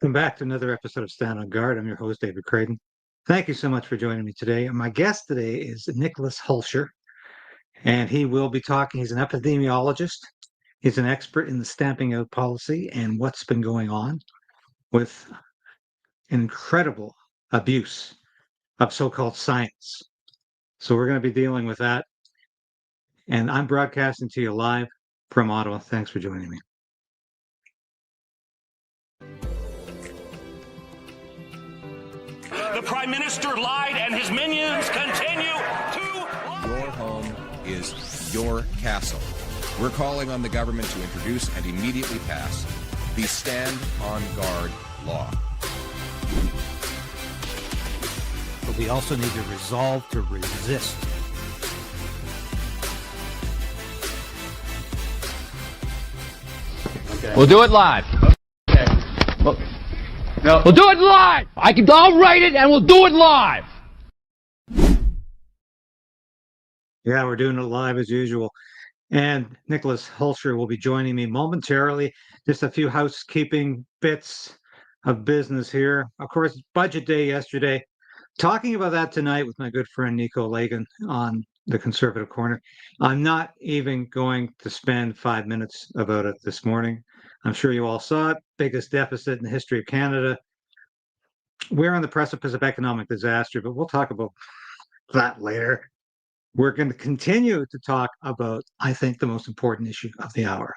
Welcome back to another episode of Stand on Guard. I'm your host, David Krayden. Thank you so much for joining me today. My guest today is Nicolas Hulscher, and he will be talking. He's an epidemiologist. He's an expert in the stamping out policy and what's been going on with incredible abuse of so-called science. So we're going to be dealing with that. And I'm broadcasting to you live from Ottawa. Thanks for joining me. The Prime Minister lied and his minions continue to lie. Your home is your castle. We're calling on the government to introduce and immediately pass the Stand on Guard law. But we also need to resolve to resist. Okay. We'll do it live. Okay. Well, no. We'll do it live. I'll write it and we'll do it live. Yeah, we're doing it live as usual. And Nicolas Hulscher will be joining me momentarily. Just a few housekeeping bits of business here. Of course, budget day yesterday. Talking about that tonight with my good friend Nico Lagan on the Conservative Corner. I'm not even going to spend 5 minutes about it this morning. I'm sure you all saw it. Biggest deficit in the history of Canada. We're on the precipice of economic disaster, but we'll talk about that later. We're going to continue to talk about, I think, the most important issue of the hour,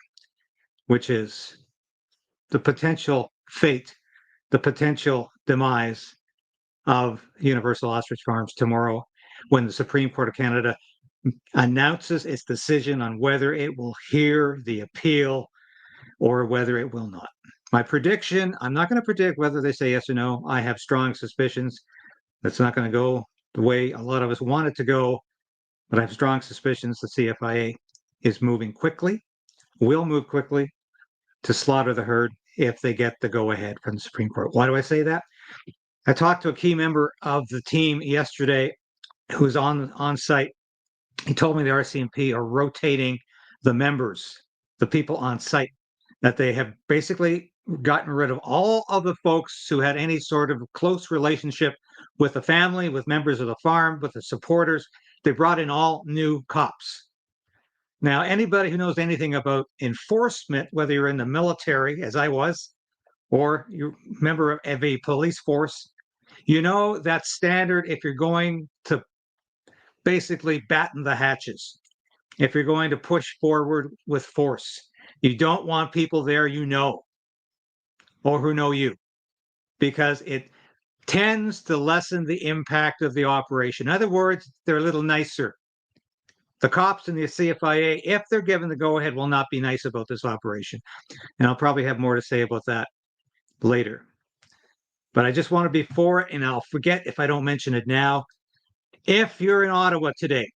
which is the potential fate, the potential demise of Universal Ostrich Farms tomorrow when the Supreme Court of Canada announces its decision on whether it will hear the appeal or whether it will not. My prediction, I'm not going to predict whether they say yes or no. I have strong suspicions that's not going to go the way a lot of us want it to go. But I have strong suspicions the CFIA is moving quickly, will move quickly to slaughter the herd if they get the go-ahead from the Supreme Court. Why do I say that? I talked to a key member of the team yesterday who's on site. He told me the RCMP are rotating the members, the people on site, that they have basically gotten rid of all of the folks who had any sort of close relationship with the family, with members of the farm, with the supporters. They brought in all new cops. Now, anybody who knows anything about enforcement, whether you're in the military, as I was, or you're a member of a police force, you know that's standard if you're going to basically batten the hatches, if you're going to push forward with force. You don't want people there you know, or who know you, because it tends to lessen the impact of the operation. In other words, they're a little nicer. The cops in the CFIA, if they're given the go-ahead, will not be nice about this operation. And I'll probably have more to say about that later. But I just want to be for it, and I'll forget if I don't mention it now. If you're in Ottawa today,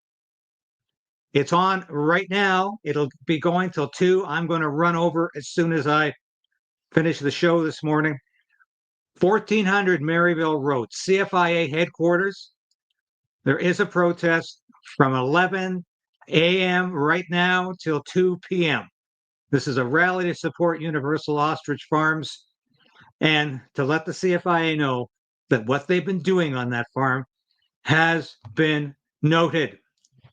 it's on right now. It'll be going till 2. I'm going to run over as soon as I finish the show this morning. 1400 Maryville Road, CFIA headquarters. There is a protest from 11 a.m. right now till 2 p.m. This is a rally to support Universal Ostrich Farms and to let the CFIA know that what they've been doing on that farm has been noted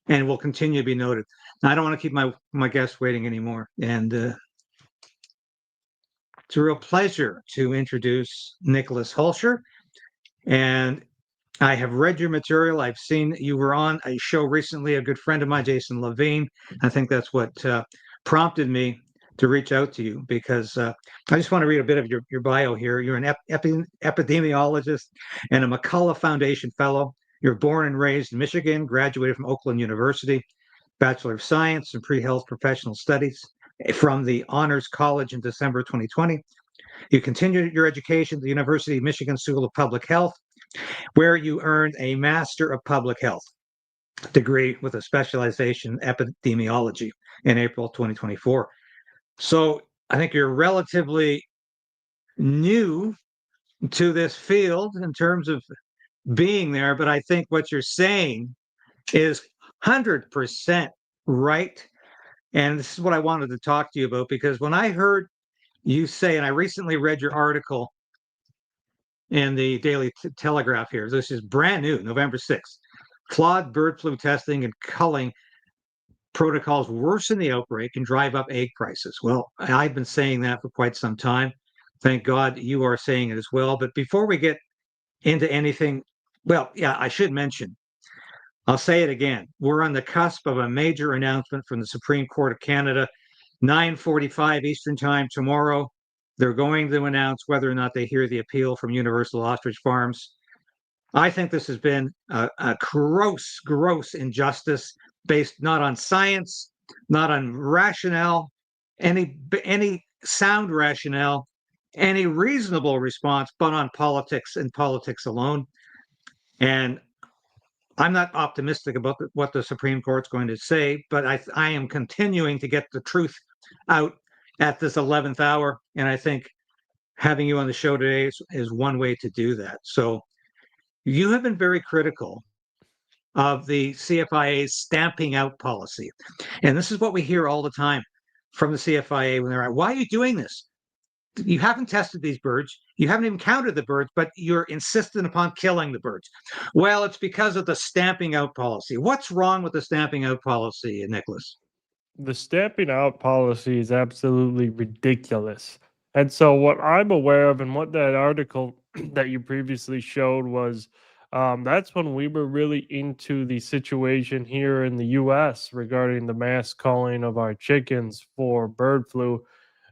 and will continue to be noted. Now, I don't want to keep my guests waiting anymore. And it's a real pleasure to introduce Nicolas Hulscher. And I have read your material. I've seen you were on a show recently, a good friend of mine, Jason Levine. I think that's what prompted me to reach out to you, because I just want to read a bit of your bio here. You're an epidemiologist and a McCullough Foundation Fellow. You're born and raised in Michigan, graduated from Oakland University, Bachelor of Science in Pre-Health Professional Studies from the Honors College in December 2020. You continued your education at the University of Michigan School of Public Health, where you earned a Master of Public Health degree with a specialization in epidemiology in April 2024. So I think you're relatively new to this field in terms of being there, but I think what you're saying is 100% right. And this is what I wanted to talk to you about, because when I heard you say, and I recently read your article in the Daily Telegraph here. This is brand new, November 6th. Flawed bird flu testing and culling protocols worsen the outbreak and drive up egg prices. Well, I've been saying that for quite some time. Thank God you are saying it as well. But before we get into anything, well, yeah, I should mention, I'll say it again. We're on the cusp of a major announcement from the Supreme Court of Canada, 9:45 Eastern Time tomorrow. They're going to announce whether or not they hear the appeal from Universal Ostrich Farms. I think this has been a gross injustice based not on science, not on rationale, any sound rationale, any reasonable response, but on politics and politics alone. And I'm not optimistic about what the Supreme Court's going to say, but I am continuing to get the truth out at this 11th hour. And I think having you on the show today is one way to do that. So you have been very critical of the CFIA's stamping out policy. And this is what we hear all the time from the CFIA when they're like, why are you doing this? You haven't tested these birds. You haven't even counted the birds, but you're insistent upon killing the birds. Well, it's because of the stamping out policy. What's wrong with the stamping out policy, Nicholas? The stamping out policy is absolutely ridiculous. And so, what I'm aware of, and what that article that you previously showed was, that's when we were really into the situation here in the US regarding the mass culling of our chickens for bird flu.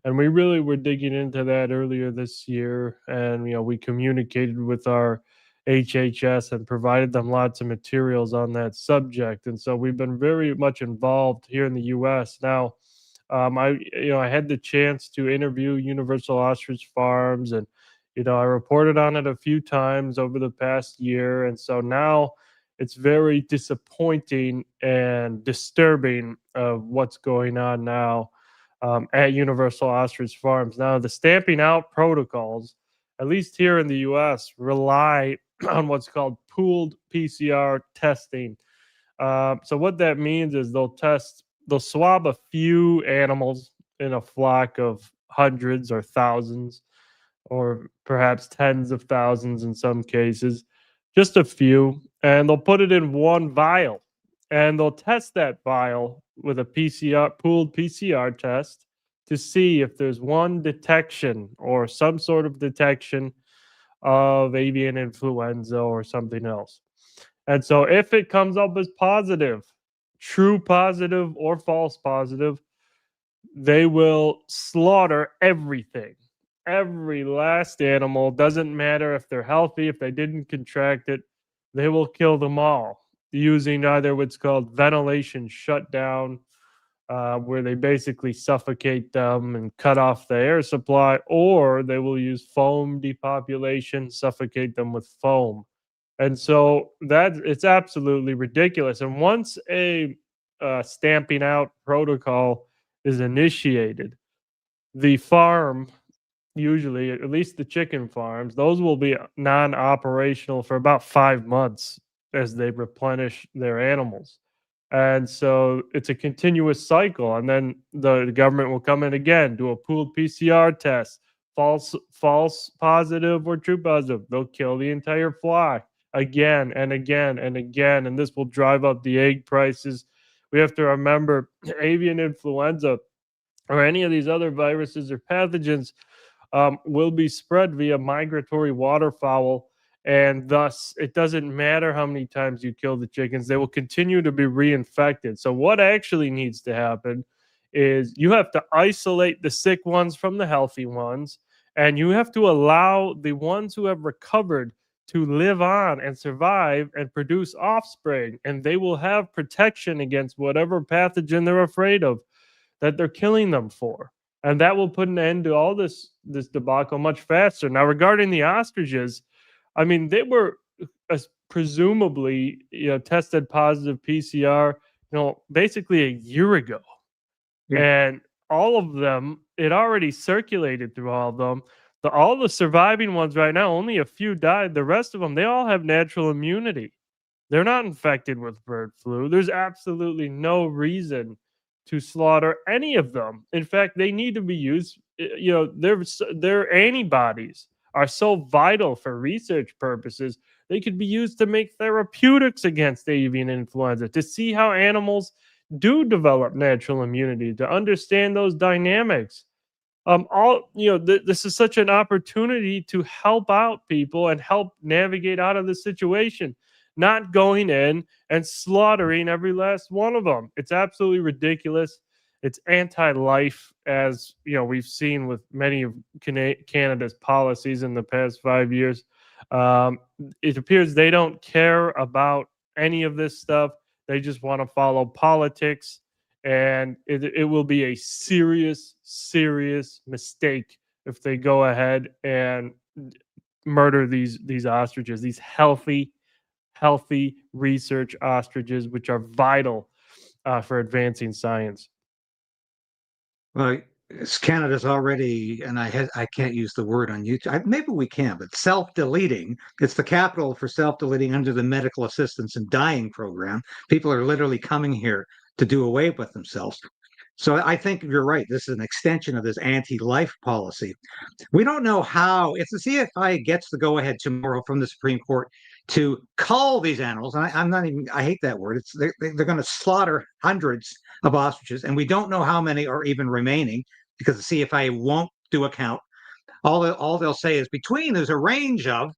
And we really were digging into that earlier this year. And, we communicated with our HHS and provided them lots of materials on that subject. And so we've been very much involved here in the US. Now, I had the chance to interview Universal Ostrich Farms, and I reported on it a few times over the past year. And so now it's very disappointing and disturbing of what's going on now at Universal Ostrich Farms. Now, the stamping out protocols, at least here in the US, rely on what's called pooled PCR testing. So what that means is they'll swab a few animals in a flock of hundreds or thousands, or perhaps tens of thousands in some cases, just a few, and they'll put it in one vial, and they'll test that vial with a pooled PCR test to see if there's one detection or some sort of detection of avian influenza or something else. And so if it comes up as positive, true positive or false positive, they will slaughter everything. Every last animal, doesn't matter if they're healthy, if they didn't contract it, they will kill them all using either what's called ventilation shutdown, where they basically suffocate them and cut off the air supply, or they will use foam depopulation, suffocate them with foam. And so it's absolutely ridiculous. And once a stamping out protocol is initiated, the farm, usually, at least the chicken farms, those will be non-operational for about 5 months as they replenish their animals. And so it's a continuous cycle. And then the government will come in again, do a pooled PCR test, false positive or true positive. They'll kill the entire flock again and again and again. And this will drive up the egg prices. We have to remember avian influenza or any of these other viruses or pathogens will be spread via migratory waterfowl. And thus, it doesn't matter how many times you kill the chickens, they will continue to be reinfected. So what actually needs to happen is you have to isolate the sick ones from the healthy ones, and you have to allow the ones who have recovered to live on and survive and produce offspring, and they will have protection against whatever pathogen they're afraid of that they're killing them for. And that will put an end to all this debacle much faster. Now, regarding the ostriches, I mean, they were presumably, tested positive PCR, basically a year ago. Yeah. And all of them, it already circulated through all of them. All the surviving ones right now, only a few died. The rest of them, they all have natural immunity. They're not infected with bird flu. There's absolutely no reason to slaughter any of them. In fact, they need to be used, their antibodies are so vital for research purposes. They could be used to make therapeutics against avian influenza, to see how animals do develop natural immunity, to understand those dynamics. This is such an opportunity to help out people and help navigate out of the situation, not going in and slaughtering every last one of them. It's absolutely ridiculous. It's anti-life, as we've seen with many of Canada's policies in the past 5 years. It appears they don't care about any of this stuff. They just want to follow politics, and it will be a serious, serious mistake if they go ahead and murder these ostriches, these healthy research ostriches, which are vital for advancing science. Well, Canada's already, and I can't use the word on YouTube. Maybe we can, but self-deleting. It's the capital for self-deleting under the medical assistance and dying program. People are literally coming here to do away with themselves. So I think you're right. This is an extension of this anti-life policy. We don't know how, if the CFIA gets the go-ahead tomorrow from the Supreme Court to cull these animals, and I hate that word. They're going to slaughter hundreds of ostriches, and we don't know how many are even remaining because the CFIA won't do a count. All they'll say is there's a range of,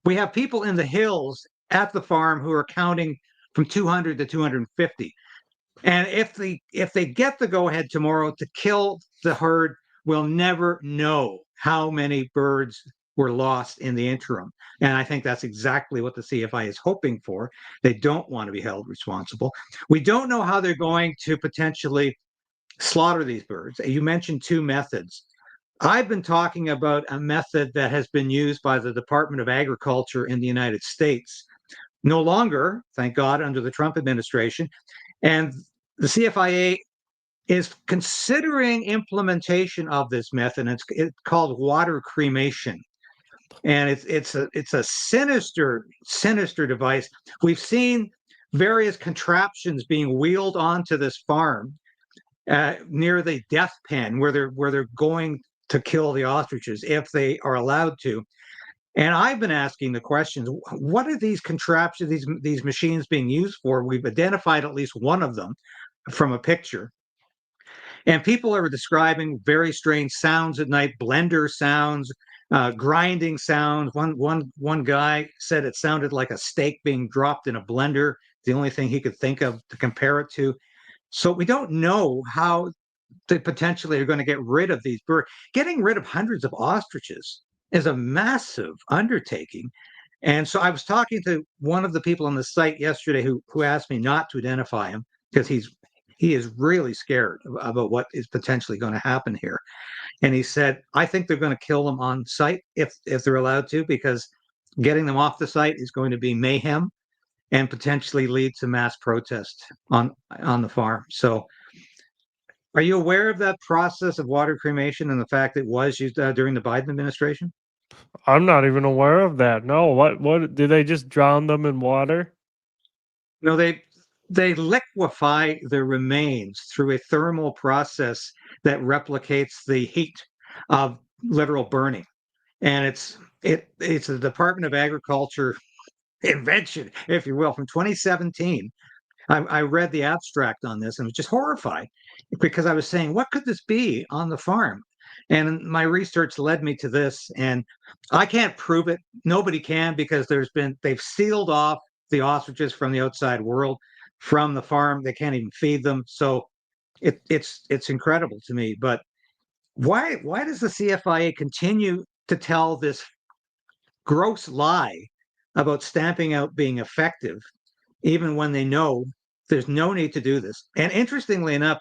we have people in the hills at the farm who are counting from 200 to 250. And if they get the go-ahead tomorrow to kill the herd, we'll never know how many birds were lost in the interim. And I think that's exactly what the CFI is hoping for. They don't want to be held responsible. We don't know how they're going to potentially slaughter these birds. You mentioned two methods. I've been talking about a method that has been used by the Department of Agriculture in the United States. No longer, thank God, under the Trump administration. And the CFIA is considering implementation of this method. It's called water cremation. And it's a sinister device. We've seen various contraptions being wheeled onto this farm near the death pen where they're going to kill the ostriches if they are allowed to. And I've been asking the questions, what are these contraptions, these machines being used for? We've identified at least one of them from a picture. And people are describing very strange sounds at night, blender sounds, grinding sounds. One guy said it sounded like a steak being dropped in a blender, the only thing he could think of to compare it to. So we don't know how they potentially are going to get rid of these birds. Getting rid of hundreds of ostriches is a massive undertaking. And so I was talking to one of the people on the site yesterday who asked me not to identify him because he is really scared about what is potentially going to happen here. And he said, I think they're going to kill them on site if they're allowed to, because getting them off the site is going to be mayhem and potentially lead to mass protest on the farm. So are you aware of that process of water cremation and the fact that it was used during the Biden administration? I'm not even aware of that. No, what did they just drown them in water? No, they liquefy the remains through a thermal process that replicates the heat of literal burning. And it's a Department of Agriculture invention, if you will, from 2017. I read the abstract on this and was just horrified because I was saying, what could this be on the farm? And my research led me to this, and I can't prove it. Nobody can, because they've sealed off the ostriches from the outside world, from the farm. They can't even feed them. So it's incredible to me. But why does the CFIA continue to tell this gross lie about stamping out being effective, even when they know there's no need to do this? And interestingly enough,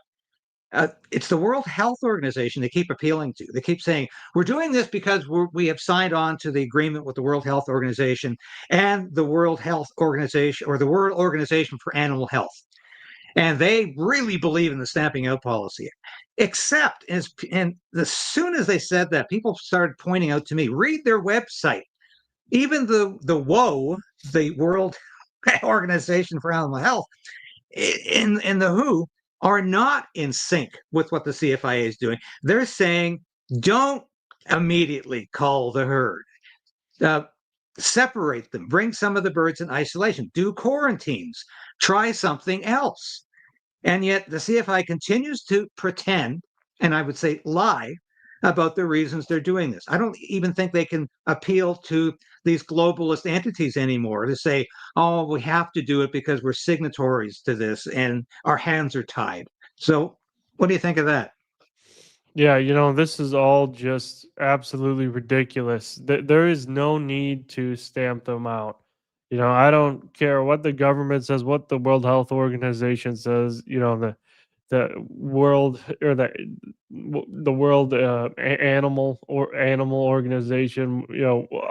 it's the World Health Organization they keep appealing to. They keep saying, we're doing this because we have signed on to the agreement with the World Health Organization and the World Health Organization, or the World Organization for Animal Health. And they really believe in the stamping out policy. Except, and as soon as they said that, people started pointing out to me, read their website. Even the WOA, the World Organization for Animal Health, in the WHO, are not in sync with what the CFIA is doing. They're saying, don't immediately cull the herd. Uh, Separate them, bring some of the birds in isolation, do quarantines, try something else. And yet the CFI continues to pretend, and I would say lie, about the reasons they're doing this. I don't even think they can appeal to these globalist entities anymore to say, oh, we have to do it because we're signatories to this and our hands are tied. So what do you think of that? Yeah, this is all just absolutely ridiculous. There is no need to stamp them out. I don't care what the government says, what the World Health Organization says, the world or the world animal organization,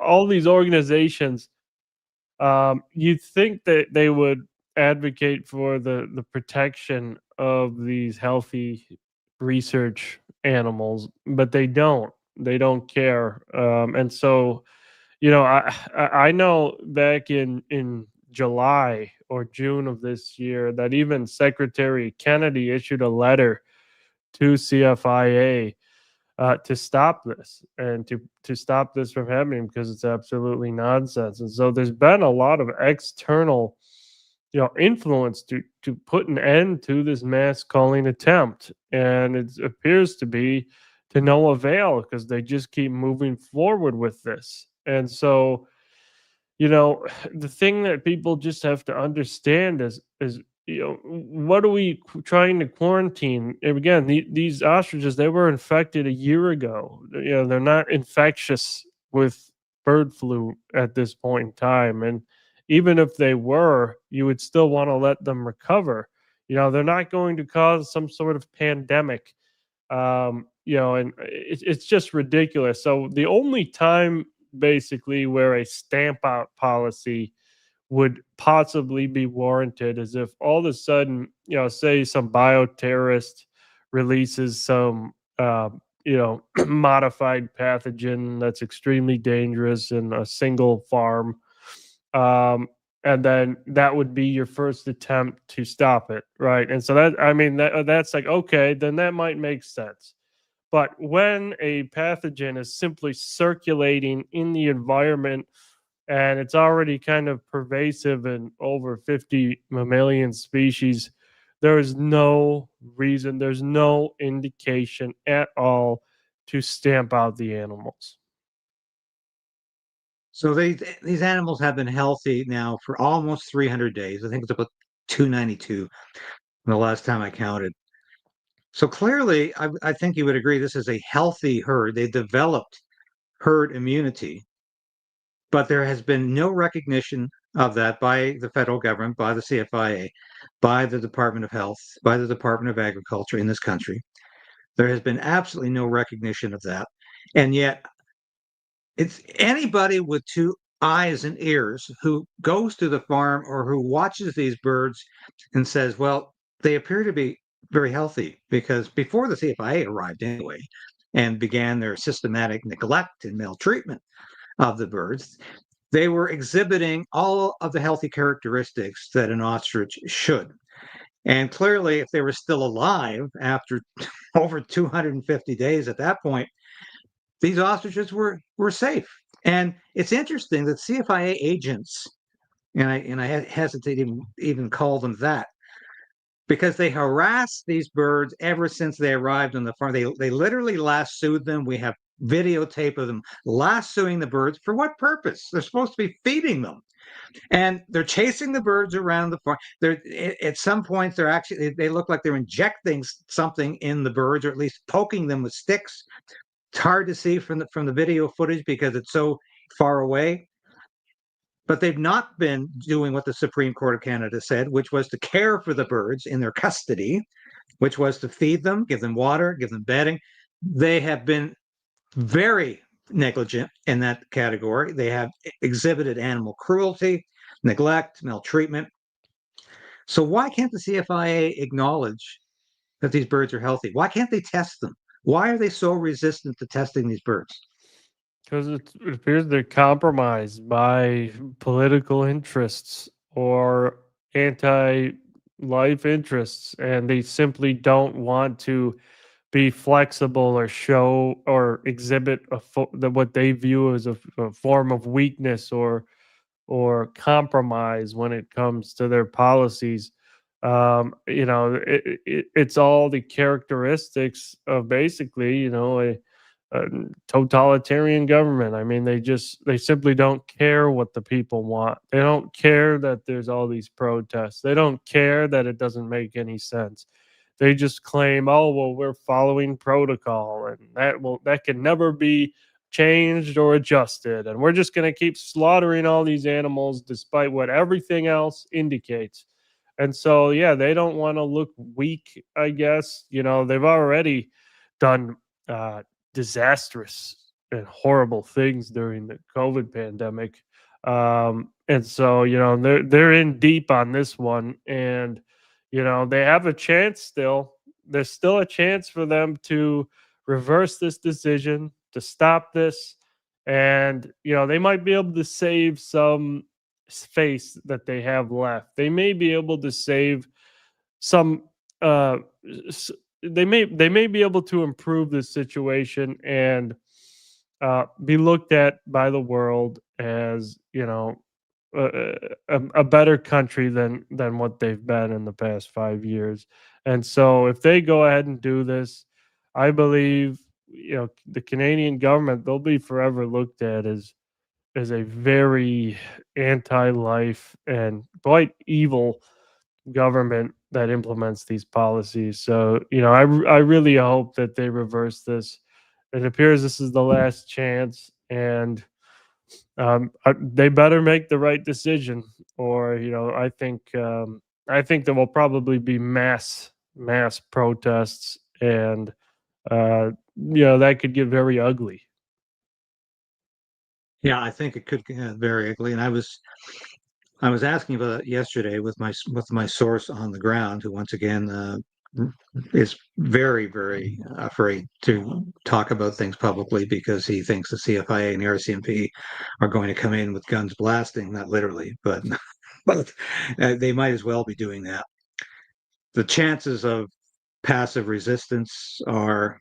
all these organizations, you'd think that they would advocate for the protection of these healthy research animals, but they don't care. And so, I know back in July or June of this year that even Secretary Kennedy issued a letter to CFIA to stop this and to stop this from happening because it's absolutely nonsense. And so there's been a lot of external, influence to put an end to this mass culling attempt, and it appears to be to no avail because they just keep moving forward with this. And so, the thing that people just have to understand is what are we trying to quarantine? And again, these ostriches, they were infected a year ago. They're not infectious with bird flu at this point in time, and even if they were, you would still want to let them recover. They're not going to cause some sort of pandemic. And it's just ridiculous. So the only time basically where a stamp out policy would possibly be warranted is if all of a sudden, say some bioterrorist releases some, modified pathogen that's extremely dangerous in a single farm. And then that would be your first attempt to stop it, right? And so that's like, okay, then that might make sense. But when a pathogen is simply circulating in the environment and it's already kind of pervasive in over 50 mammalian species, there is no reason, there's no indication at all to stamp out the animals. So these animals have been healthy now for almost 300 days. I think it's about 292 the last time I counted. So clearly, I think you would agree this is a healthy herd. They developed herd immunity, but there has been no recognition of that by the federal government, by the CFIA, by the Department of Health, by the Department of Agriculture in this country. There has been absolutely no recognition of that. And yet, it's anybody with two eyes and ears who goes to the farm or who watches these birds and says, well, they appear to be very healthy, because before the CFIA arrived anyway and began their systematic neglect and maltreatment of the birds, they were exhibiting all of the healthy characteristics that an ostrich should. And clearly, if they were still alive after over 250 days at that point, these ostriches were safe. And it's interesting that CFIA agents, and I hesitate to even call them that, because they harassed these birds ever since they arrived on the farm. They literally lassoed them. We have videotape of them lassoing the birds. For what purpose? They're supposed to be feeding them. And they're chasing the birds around the farm. They're at some points they look like they're injecting something in the birds, or at least poking them with sticks. It's hard to see from the video footage because it's so far away. But they've not been doing what the Supreme Court of Canada said, which was to care for the birds in their custody, which was to feed them, give them water, give them bedding. They have been very negligent in that category. They have exhibited animal cruelty, neglect, maltreatment. So why can't the CFIA acknowledge that these birds are healthy? Why can't they test them? Why are they so resistant to testing these birds? Because it appears they're compromised by political interests or anti-life interests, and they simply don't want to be flexible or show or exhibit what they view as a form of weakness or compromise when it comes to their policies. It's all the characteristics of basically, a totalitarian government. I mean, they simply don't care what the people want. They don't care that there's all these protests. They don't care that it doesn't make any sense. They just claim, oh well, we're following protocol, and that can never be changed or adjusted, and we're just going to keep slaughtering all these animals despite what everything else indicates. And so, yeah, they don't want to look weak, I guess. They've already done disastrous and horrible things during the COVID pandemic. And so, they're in deep on this one, and they have a chance still. There's still a chance for them to reverse this decision, to stop this, and they might be able to save some face that they have left. They may be able to save some they may be able to improve the situation and be looked at by the world as a better country than what they've been in the past 5 years. And so if they go ahead and do this, I believe the Canadian government, they'll be forever looked at as a very anti-life and quite evil government that implements these policies. So, I really hope that they reverse this. It appears this is the last chance, and they better make the right decision, or I think there will probably be mass protests, and that could get very ugly. Yeah, I think it could get very ugly. And I was asking about it yesterday with my source on the ground, who once again is very, very afraid to talk about things publicly because he thinks the CFIA and the RCMP are going to come in with guns blasting, not literally, but they might as well be doing that. The chances of passive resistance are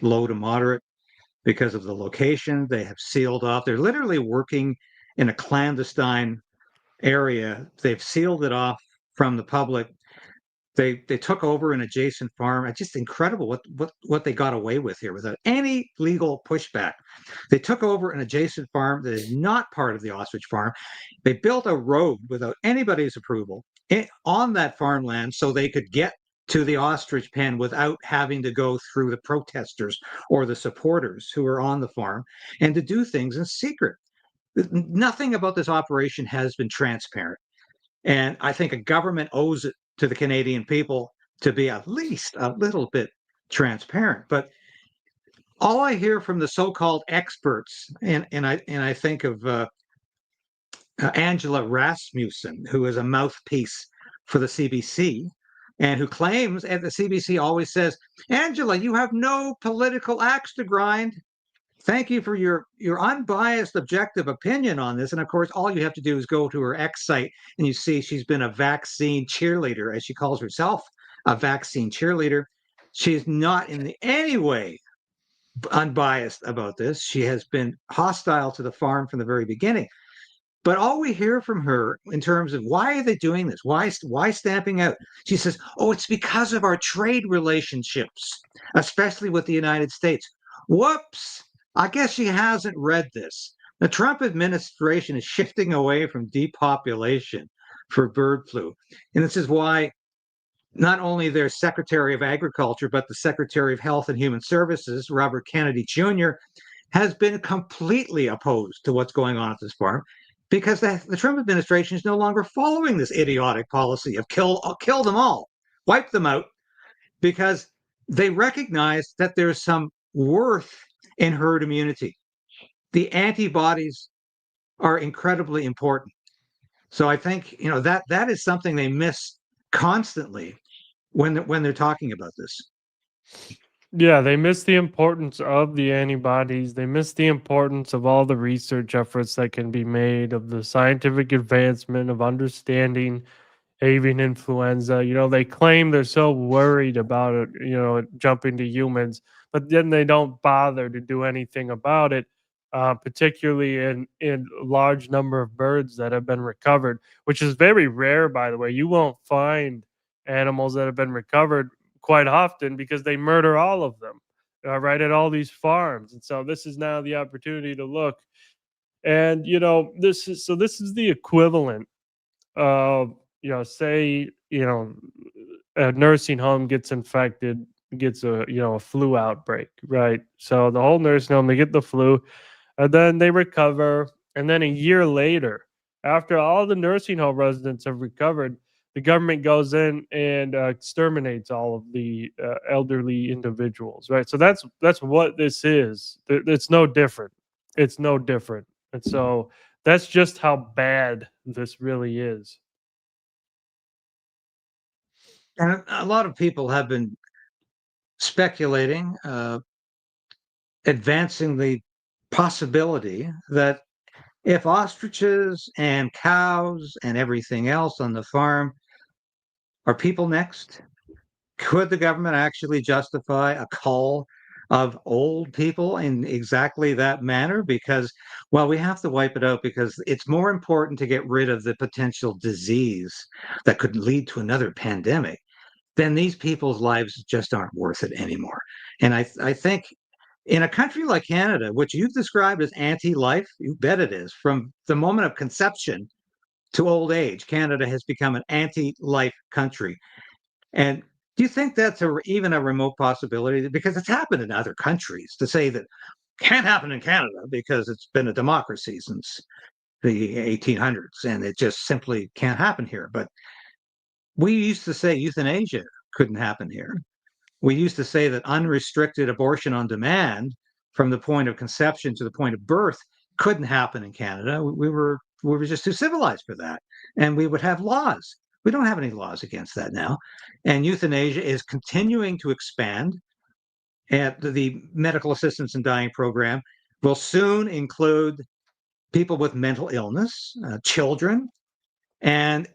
low to moderate because of the location. They have sealed off. They're literally working in a clandestine area. They've sealed it off from the public. They took over an adjacent farm. It's just incredible what they got away with here without any legal pushback. They took over an adjacent farm that is not part of the ostrich farm. They built a road without anybody's approval on that farmland so they could get to the ostrich pen without having to go through the protesters or the supporters who are on the farm, and to do things in secret. Nothing about this operation has been transparent. And I think a government owes it to the Canadian people to be at least a little bit transparent. But all I hear from the so-called experts, and I think of Angela Rasmussen, who is a mouthpiece for the CBC, and who claims, and the CBC always says, Angela, you have no political axe to grind. Thank you for your unbiased, objective opinion on this. And of course, all you have to do is go to her X site and you see she's been a vaccine cheerleader, as she calls herself, a vaccine cheerleader. She is not in any way unbiased about this. She has been hostile to the farm from the very beginning. But all we hear from her in terms of why are they doing this? Why stamping out? She says, oh, it's because of our trade relationships, especially with the United States. Whoops. I guess she hasn't read this. The Trump administration is shifting away from depopulation for bird flu. And this is why not only their Secretary of Agriculture, but the Secretary of Health and Human Services, Robert Kennedy Jr., has been completely opposed to what's going on at this farm, because the Trump administration is no longer following this idiotic policy of kill them all, wipe them out, because they recognize that there's some worth in herd immunity. The antibodies are incredibly important. So I think that is something they miss constantly when they're talking about this. Yeah, they miss the importance of the antibodies. They miss the importance of all the research efforts that can be made, of the scientific advancement, of understanding avian influenza. They claim they're so worried about it, jumping to humans, but then they don't bother to do anything about it, particularly in large number of birds that have been recovered, which is very rare, by the way. You won't find animals that have been recovered quite often because they murder all of them, right at all these farms. And so this is now the opportunity to look. And this is the equivalent of, say, a nursing home gets infected, gets a flu outbreak, right? So the whole nursing home, they get the flu, and then they recover, and then a year later, after all the nursing home residents have recovered, the government goes in and exterminates all of the elderly individuals, right? So that's what this is. It's no different. It's no different. And so that's just how bad this really is. And a lot of people have been speculating, advancing the possibility that if ostriches and cows and everything else on the farm are people next, could the government actually justify a cull of old people in exactly that manner? Because, well, we have to wipe it out because it's more important to get rid of the potential disease that could lead to another pandemic, then these people's lives just aren't worth it anymore. And I think in a country like Canada, which you've described as anti-life, you bet it is. From the moment of conception to old age, Canada has become an anti-life country. And do you think that's even a remote possibility? Because it's happened in other countries. To say that can't happen in Canada because it's been a democracy since the 1800s and it just simply can't happen here. But we used to say euthanasia couldn't happen here. We used to say that unrestricted abortion on demand from the point of conception to the point of birth couldn't happen in Canada. We were just too civilized for that. And we would have laws. We don't have any laws against that now. And euthanasia is continuing to expand. And the medical assistance in dying program will soon include people with mental illness, children, and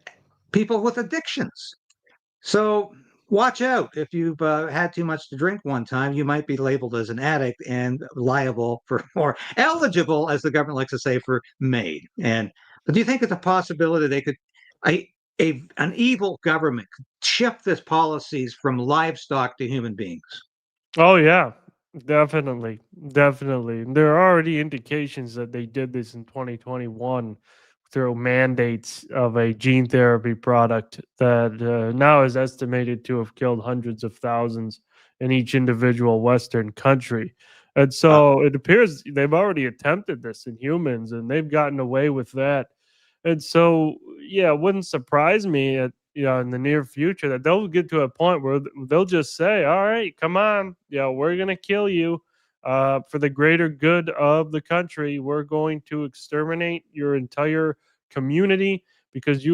people with addictions. So watch out. If you've had too much to drink one time, you might be labeled as an addict and liable for, or eligible, as the government likes to say, for MAID. But do you think it's a possibility they could, an evil government could shift this policies from livestock to human beings? Oh yeah, definitely, definitely. There are already indications that they did this in 2021 through mandates of a gene therapy product that now is estimated to have killed hundreds of thousands in each individual Western country. And so it appears they've already attempted this in humans and they've gotten away with that. And so, yeah, it wouldn't surprise me in the near future that they'll get to a point where they'll just say, all right, come on, we're going to kill you for the greater good of the country. We're going to exterminate your entire community because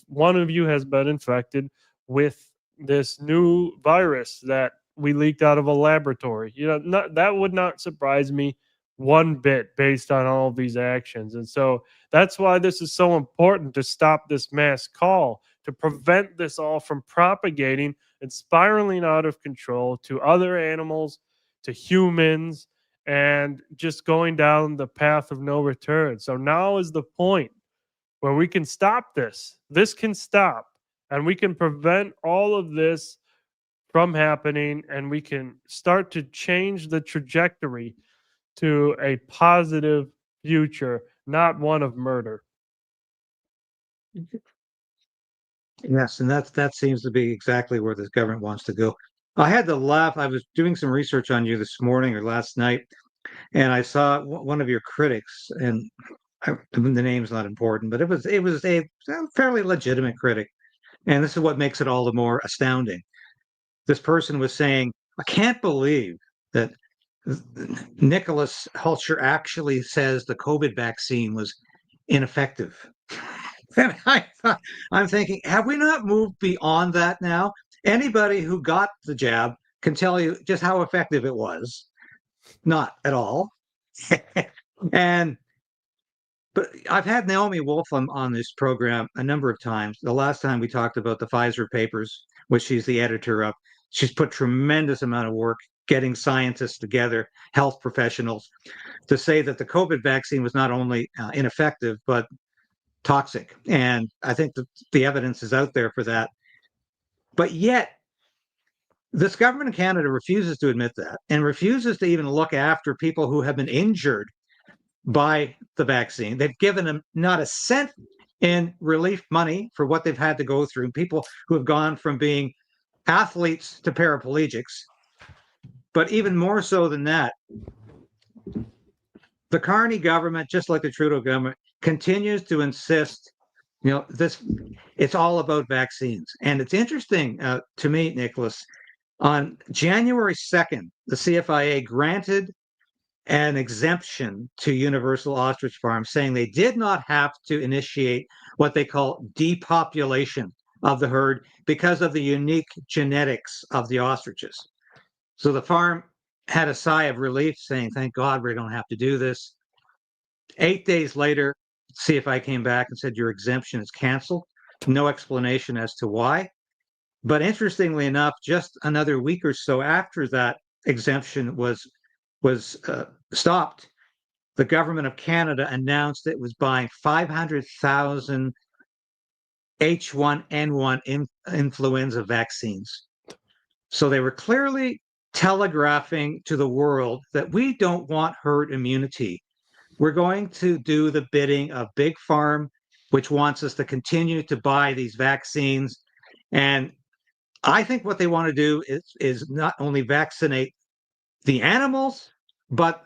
one of you has been infected with this new virus that we leaked out of a laboratory. That would not surprise me one bit based on all of these actions. And so that's why this is so important to stop this mass call, to prevent this all from propagating and spiraling out of control to other animals, to humans, and just going down the path of no return. So now is the point where we can stop this. This can stop, and we can prevent all of this from happening, and we can start to change the trajectory to a positive future, not one of murder. Yes, and that seems to be exactly where this government wants to go. I had to laugh. I was doing some research on you this morning or last night, and I saw one of your critics, and the name's not important, but it was a fairly legitimate critic, and this is what makes it all the more astounding. This person was saying, "I can't believe that Nicolas Hulscher actually says the COVID vaccine was ineffective." And I'm thinking, have we not moved beyond that now? Anybody who got the jab can tell you just how effective it was. Not at all. And But I've had Naomi Wolf on this program a number of times. The last time we talked about the Pfizer papers, which she's the editor of, she's put tremendous amount of work getting scientists together, health professionals, to say that the COVID vaccine was not only ineffective, but toxic. And I think the evidence is out there for that. But yet, this government of Canada refuses to admit that and refuses to even look after people who have been injured by the vaccine. They've given them not a cent in relief money for what they've had to go through. People who have gone from being athletes to paraplegics. But even more so than that, the Carney government, just like the Trudeau government, continues to insist, it's all about vaccines. And it's interesting to me, Nicholas, on January 2nd, the CFIA granted an exemption to Universal Ostrich Farm, saying they did not have to initiate what they call depopulation of the herd because of the unique genetics of the ostriches. So the farm had a sigh of relief, saying, thank God we don't have to do this. 8 days later, CFI came back and said, your exemption is canceled. No explanation as to why. But interestingly enough, just another week or so after that exemption was stopped, the government of Canada announced it was buying 500,000 H1N1 influenza vaccines. So they were clearly telegraphing to the world that we don't want herd immunity. We're going to do the bidding of Big Farm, which wants us to continue to buy these vaccines. And I think what they want to do is not only vaccinate the animals, but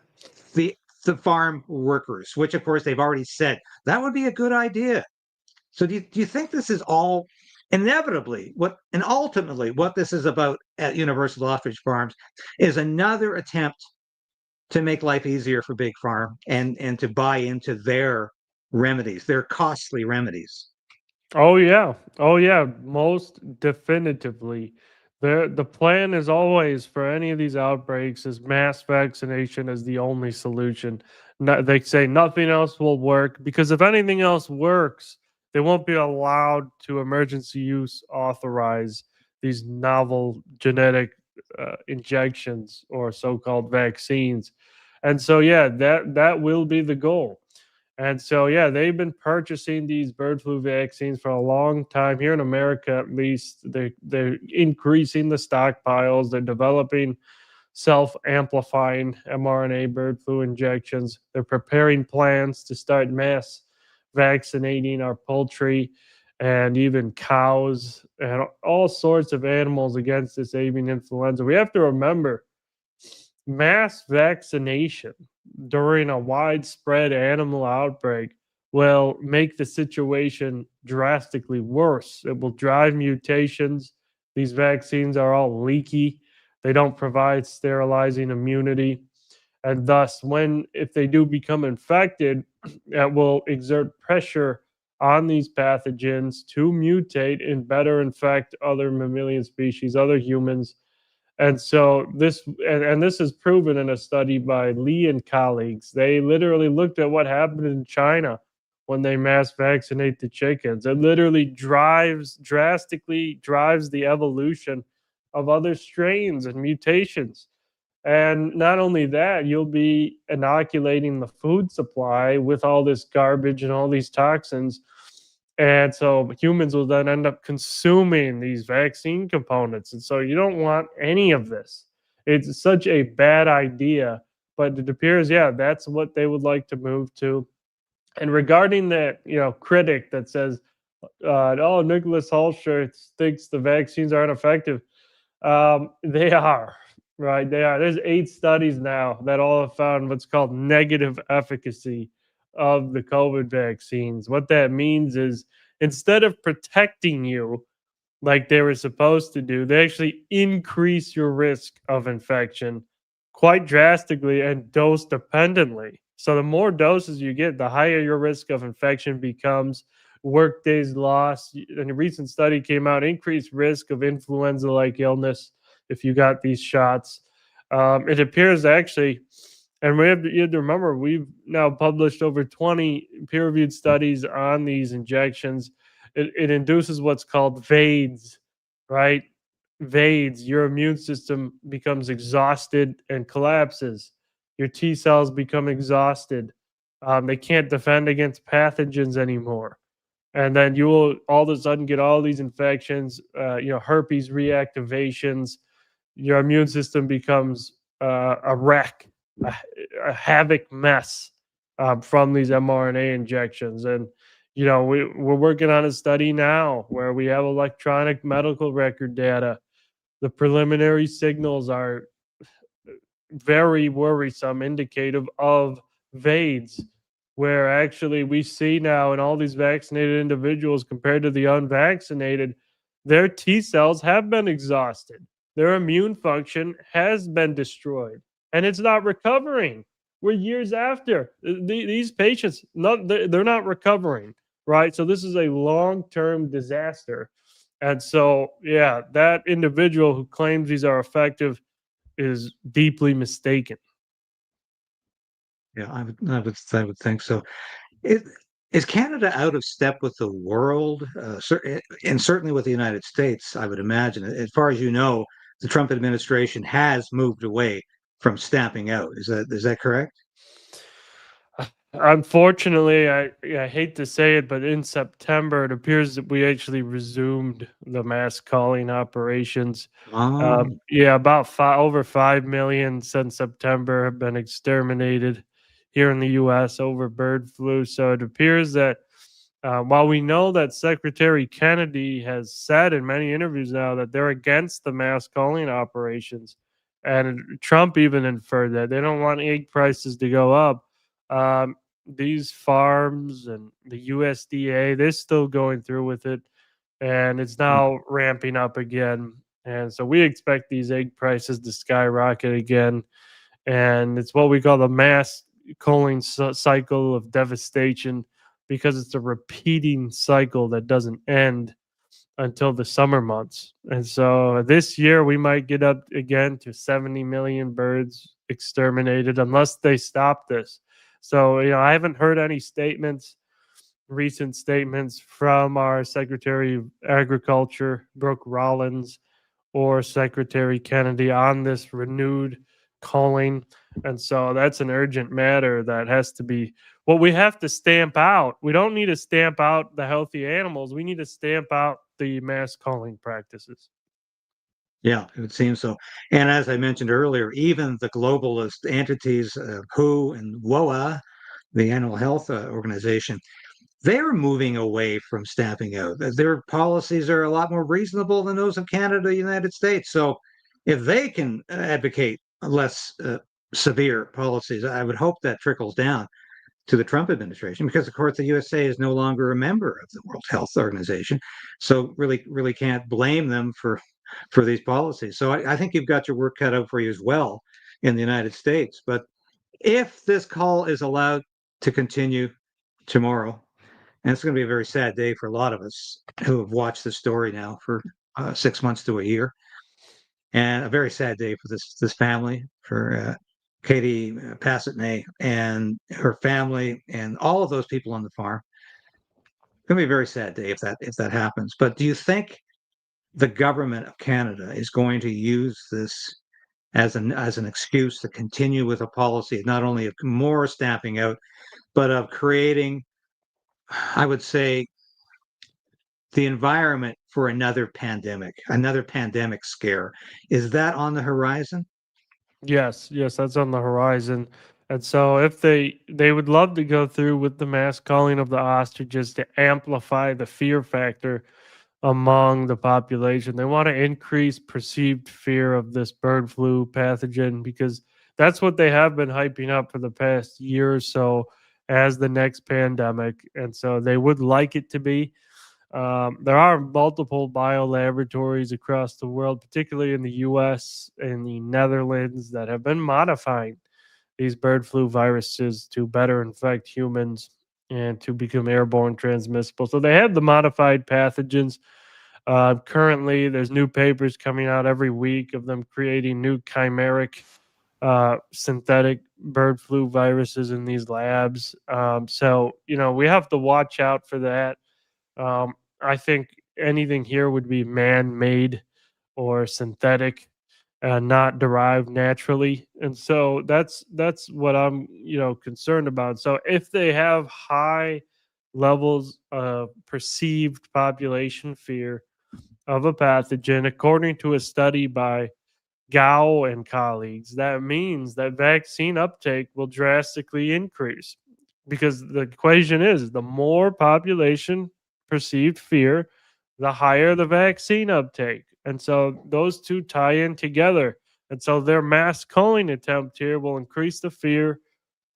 the farm workers, which of course they've already said that would be a good idea. So do you think this is all inevitably ultimately what this is about at Universal Ostrich Farms is another attempt to make life easier for Big Farm and to buy into their remedies, their costly remedies? Oh yeah. Oh yeah. Most definitively. The plan is always for any of these outbreaks is mass vaccination as the only solution. They say nothing else will work because if anything else works, they won't be allowed to emergency use authorize these novel genetic injections or so-called vaccines. And so yeah, that will be the goal. And so, yeah, they've been purchasing these bird flu vaccines for a long time. Here in America, at least, they're increasing the stockpiles. They're developing self-amplifying mRNA bird flu injections. They're preparing plans to start mass vaccinating our poultry and even cows and all sorts of animals against this avian influenza. We have to remember, mass vaccination during a widespread animal outbreak will make the situation drastically worse. It will drive mutations. These vaccines are all leaky. They don't provide sterilizing immunity. And thus, if they do become infected, it will exert pressure on these pathogens to mutate and better infect other mammalian species, other humans. And so this is proven in a study by Lee and colleagues. They literally looked at what happened in China when they mass vaccinate the chickens. It literally drastically drives the evolution of other strains and mutations. And not only that, you'll be inoculating the food supply with all this garbage and all these toxins. And so humans will then end up consuming these vaccine components. And so you don't want any of this. It's such a bad idea. But it appears, yeah, that's what they would like to move to. And regarding that, critic that says, Nicolas Hulscher thinks the vaccines aren't effective. They are, right? They are. There's 8 studies now that all have found what's called negative efficacy of the COVID vaccines. What that means is instead of protecting you like they were supposed to do, they actually increase your risk of infection quite drastically and dose dependently. So the more doses you get, the higher your risk of infection becomes. Work days lost. In a recent study came out, increased risk of influenza-like illness if you got these shots. It appears actually And you have to remember, we've now published over 20 peer-reviewed studies on these injections. It induces what's called VADES, right? VADES, your immune system becomes exhausted and collapses. Your T cells become exhausted. They can't defend against pathogens anymore. And then you will all of a sudden get all these infections, herpes reactivations. Your immune system becomes a wreck, a havoc mess from these mRNA injections. And we're working on a study now where we have electronic medical record data. The preliminary signals are very worrisome, indicative of VADES, where actually we see now in all these vaccinated individuals compared to the unvaccinated, their T cells have been exhausted. Their immune function has been destroyed, and it's not recovering. We're years after. These patients, they're not recovering, right? So this is a long-term disaster. And so, yeah, that individual who claims these are effective is deeply mistaken. Yeah, I would think so. Is, is Canada out of step with the world, and certainly with the United States? I would imagine. As far as you know, the Trump administration has moved away from stamping out. Is that correct? Unfortunately, I hate to say it, but in September, it appears that we actually resumed the mass calling operations. Oh, Yeah, about over 5 million since September have been exterminated here in the U.S. over bird flu. So it appears that while we know that Secretary Kennedy has said in many interviews now that they're against the mass calling operations, and Trump even inferred that they don't want egg prices to go up. These farms and the USDA, they're still going through with it, and it's now ramping up again. And so we expect these egg prices to skyrocket again. And it's what we call the mass culling cycle of devastation, because it's a repeating cycle that doesn't end until the summer months. And so this year we might get up again to 70 million birds exterminated unless they stop this. So, I haven't heard any recent statements from our Secretary of Agriculture, Brooke Rollins, or Secretary Kennedy on this renewed calling. And so that's an urgent matter that has to be what we have to stamp out. We don't need to stamp out the healthy animals. We need to stamp out the mass calling practices. yeah, it would seem so. And as I mentioned earlier, even the globalist entities, WHO and WOA, the Animal Health Organization, they're moving away from stamping out. Their policies are a lot more reasonable than those of Canada, the United States. So if they can advocate less severe policies, I would hope that trickles down to the Trump administration, because of course the USA is no longer a member of the World Health Organization. So really can't blame them for these policies. So I think you've got your work cut out for you as well in the United States. But if this call is allowed to continue tomorrow, and it's going to be a very sad day for a lot of us who have watched this story now for 6 months to a year, and a very sad day for this family, for Katie Passatney and her family, and all of those people on the farm. It's going to be a very sad day if that happens. But do you think the government of Canada is going to use this as an excuse to continue with a policy not only of more stamping out, but of creating, I would say, the environment for another pandemic scare? Is that on the horizon? Yes, that's on the horizon. And so if they would love to go through with the mass culling of the ostriches to amplify the fear factor among the population. They want to increase perceived fear of this bird flu pathogen, because that's what they have been hyping up for the past year or so as the next pandemic. And so they would like it to be. There are multiple biolaboratories across the world, particularly in the US and the Netherlands, that have been modifying these bird flu viruses to better infect humans and to become airborne transmissible. So they have the modified pathogens. Currently, there's new papers coming out every week of them creating new chimeric synthetic bird flu viruses in these labs. So, we have to watch out for that. I think anything here would be man-made or synthetic, not derived naturally. And so that's what I'm, concerned about. So if they have high levels of perceived population fear of a pathogen, according to a study by Gao and colleagues, that means that vaccine uptake will drastically increase, because the equation is the more population perceived fear, the higher the vaccine uptake. And so those two tie in together. And so their mass culling attempt here will increase the fear.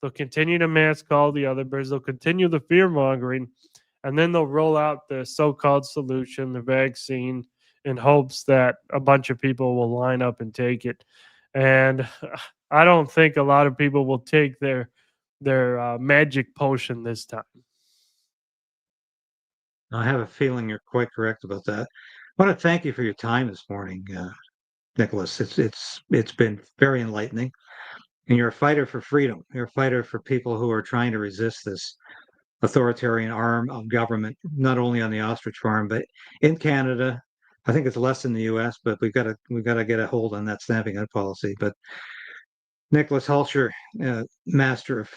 They'll continue to mass call the other birds. They'll continue the fear mongering. And then they'll roll out the so called solution, the vaccine, in hopes that a bunch of people will line up and take it. And I don't think a lot of people will take their magic potion this time. I have a feeling you're quite correct about that. I want to thank you for your time this morning, Nicholas. It's been very enlightening, and you're a fighter for freedom. You're a fighter for people who are trying to resist this authoritarian arm of government, not only on the ostrich farm, but in Canada. I think it's less in the U.S., but we've got to get a hold on that stamping out policy. But Nicolas Hulscher, Master of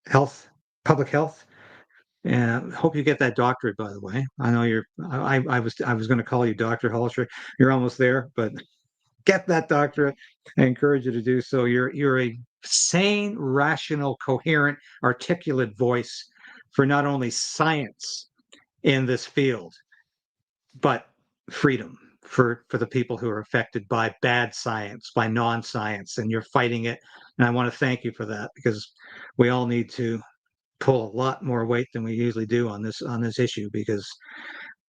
Health, Public Health, and hope you get that doctorate. By the way, I know you're. I was going to call you Dr. Hulscher. You're almost there, but get that doctorate. I encourage you to do so. You're a sane, rational, coherent, articulate voice for not only science in this field, but freedom for the people who are affected by bad science, by non-science, and you're fighting it. And I want to thank you for that, because we all need to pull a lot more weight than we usually do on this issue,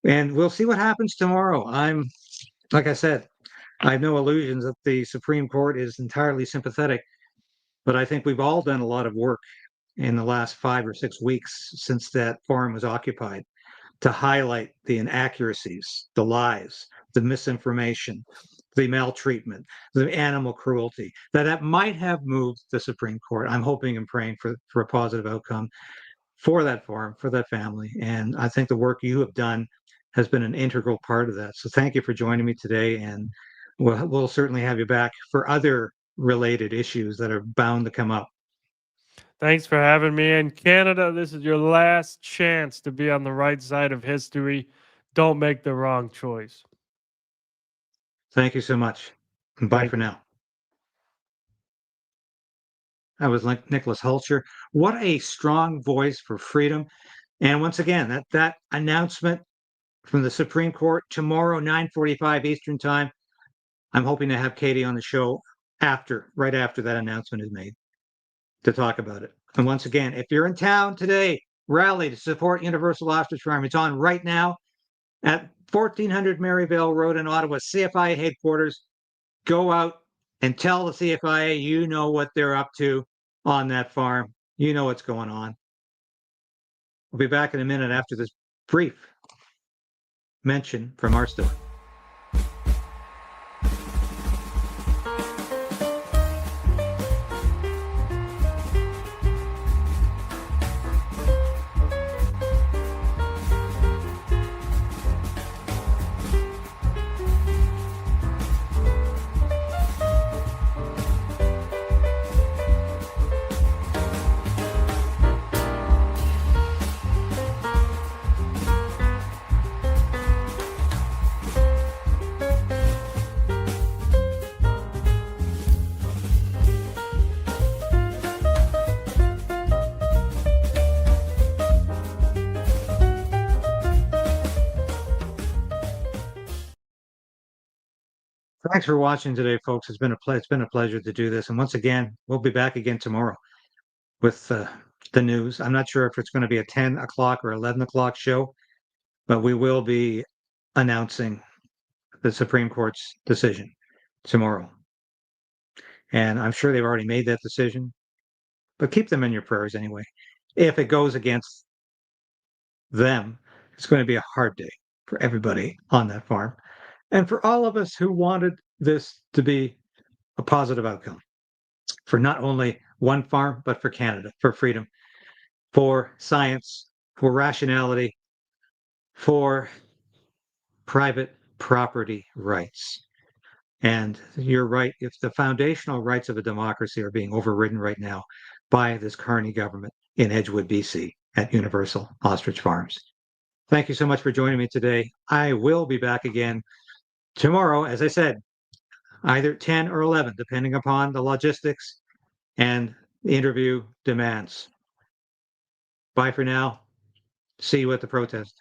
and we'll see what happens tomorrow. Like I said, I have no illusions that the Supreme Court is entirely sympathetic, but I think we've all done a lot of work in the last 5 or 6 weeks since that farm was occupied to highlight the inaccuracies, the lies, the misinformation, the maltreatment, the animal cruelty, that might have moved the Supreme Court. I'm hoping and praying for a positive outcome for that farm, for that family. And I think the work you have done has been an integral part of that. So thank you for joining me today. And we'll certainly have you back for other related issues that are bound to come up. Thanks for having me. In Canada, this is your last chance to be on the right side of history. Don't make the wrong choice. Thank you so much. And bye for now. That was Nicolas Hulscher. What a strong voice for freedom. And once again, that announcement from the Supreme Court tomorrow, 9:45 Eastern Time. I'm hoping to have Katie on the show right after that announcement is made, to talk about it. And once again, if you're in town today, rally to support Universal Ostrich Farm. It's on right now at 1400 Maryvale Road in Ottawa, CFIA headquarters. Go out and tell the CFIA you know what they're up to on that farm. You know what's going on. We'll be back in a minute after this brief mention from our story. Thanks for watching today, folks. It's been a pleasure to do this. And once again, we'll be back again tomorrow with the news. I'm not sure if it's going to be a 10 o'clock or 11 o'clock show, but we will be announcing the Supreme Court's decision tomorrow. And I'm sure they've already made that decision, but keep them in your prayers anyway. If it goes against them, it's going to be a hard day for everybody on that farm, and for all of us who wanted this to be a positive outcome. for not only one farm, but for Canada, for freedom, for science, for rationality, for private property rights. And you're right, if the foundational rights of a democracy are being overridden right now by this Carney government in Edgewood, BC, at Universal Ostrich Farms. Thank you so much for joining me today. I will be back again tomorrow, as I said, either 10 or 11, depending upon the logistics and the interview demands. Bye for now. See you at the protest.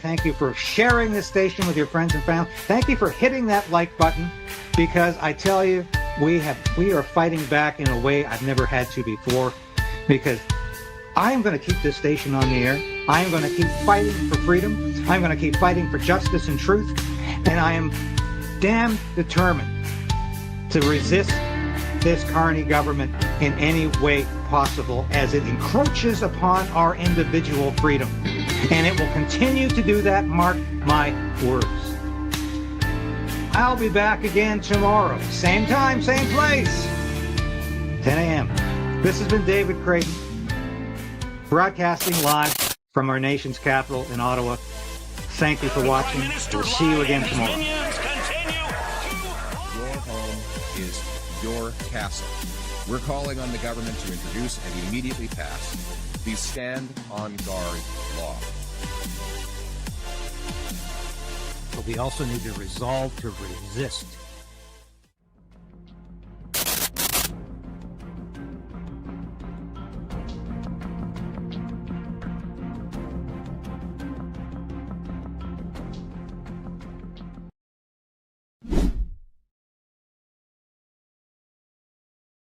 Thank you for sharing this station with your friends and family. Thank you for hitting that like button, because I tell you, we are fighting back in a way I've never had to before, because I am going to keep this station on the air. I am going to keep fighting for freedom. I'm going to keep fighting for justice and truth. And I am damn determined to resist this Carney government in any way possible as it encroaches upon our individual freedom. And it will continue to do that, mark my words. I'll be back again tomorrow. Same time, same place. 10 a.m. This has been David Krayden, broadcasting live from our nation's capital in Ottawa. Thank you for watching. We'll see you again tomorrow. Your home is your castle. We're calling on the government to introduce and immediately pass the Stand on Guard law. But we also need to resolve to resist